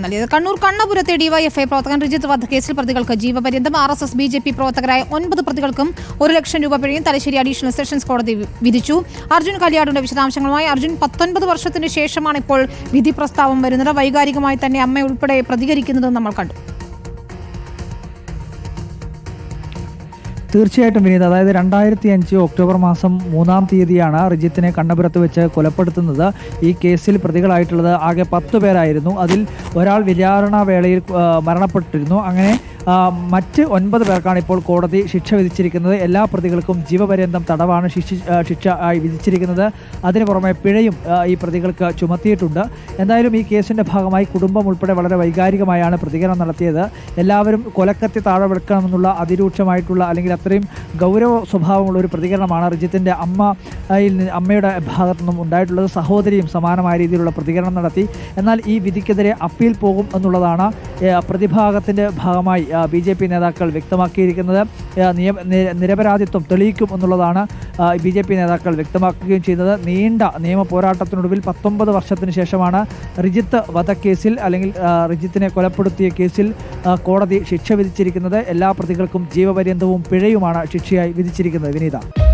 നൽകിയത്. കണ്ണൂർ കണ്ണപുരത്തെ ഡിവൈഎഫ്ഐ പ്രവർത്തകൻ റിജിത്ത് വധക്കേസിൽ പ്രതികൾക്ക് ജീവപര്യന്തം, RSS BJP പ്രവർത്തകരായ 9 പ്രതികൾക്കും 1 ലക്ഷം രൂപ പിഴയും തലശ്ശേരി അഡീഷണൽ സെഷൻസ് കോടതി വിധിച്ചു. അർജുൻ കല്യാടിന്റെ വിശദാംശങ്ങളുമായി. അർജുൻ, 19 വർഷത്തിന് ശേഷമാണ് ഇപ്പോൾ വിധി പ്രസ്താവം വരുന്നത്. വൈകാരികമായി തന്നെ അമ്മ ഉൾപ്പെടെ പ്രതികരിക്കുന്നതും നമ്മൾ കണ്ടു. തീർച്ചയായിട്ടും വിനീത്, അതായത് 2005 ഒക്ടോബർ മാസം 3-ാം തീയതിയാണ് റിജിത്തിനെ കണ്ണപുരത്ത് വെച്ച് കൊലപ്പെടുത്തുന്നത്. ഈ കേസിൽ പ്രതികളായിട്ടുള്ളത് ആകെ 10 പേരായിരുന്നു. അതിൽ ഒരാൾ വിചാരണ വേളയിൽ മരണപ്പെട്ടിരുന്നു. അങ്ങനെ മറ്റ് 9 പേർക്കാണ് ഇപ്പോൾ കോടതി ശിക്ഷ വിധിച്ചിരിക്കുന്നത്. എല്ലാ പ്രതികൾക്കും ജീവപര്യന്തം തടവാണ് ശിക്ഷ വിധിച്ചിരിക്കുന്നത്. അതിനു പുറമെ പിഴയും ഈ പ്രതികൾക്ക് ചുമത്തിയിട്ടുണ്ട്. എന്തായാലും ഈ കേസിൻ്റെ ഭാഗമായി കുടുംബം ഉൾപ്പെടെ വളരെ വൈകാരികമായാണ് പ്രതികരണം നടത്തിയത്. എല്ലാവരും കൊലക്കത്തി താഴെ വെക്കണമെന്നുള്ള അതിരൂക്ഷമായിട്ടുള്ള അല്ലെങ്കിൽ അത്രയും ഗൗരവ സ്വഭാവമുള്ള ഒരു പ്രതികരണമാണ് റിജിത്തിൻ്റെ അമ്മയുടെ ഭാഗത്തു നിന്നും ഉണ്ടായിട്ടുള്ളത്. സഹോദരിയും സമാനമായ രീതിയിലുള്ള പ്രതികരണം നടത്തി. എന്നാൽ ഈ വിധിക്കെതിരെ അപ്പീൽ പോകും എന്നുള്ളതാണ് പ്രതിഭാഗത്തിൻ്റെ ഭാഗമായി BJP നേതാക്കൾ വ്യക്തമാക്കിയിരിക്കുന്നത്. നിരപരാധിത്വം തെളിയിക്കും എന്നുള്ളതാണ് BJP നേതാക്കൾ വ്യക്തമാക്കുകയും ചെയ്യുന്നത്. നീണ്ട നിയമ പോരാട്ടത്തിനൊടുവിൽ 19 വർഷത്തിന് ശേഷമാണ് റിജിത്ത് വധക്കേസിൽ അല്ലെങ്കിൽ റിജിത്തിനെ കൊലപ്പെടുത്തിയ കേസിൽ കോടതി ശിക്ഷ വിധിച്ചിരിക്കുന്നത്. എല്ലാ പ്രതികൾക്കും ജീവപര്യന്തവും പിഴയുമാണ് ശിക്ഷയായി വിധിച്ചിരിക്കുന്നത്. വിനീത.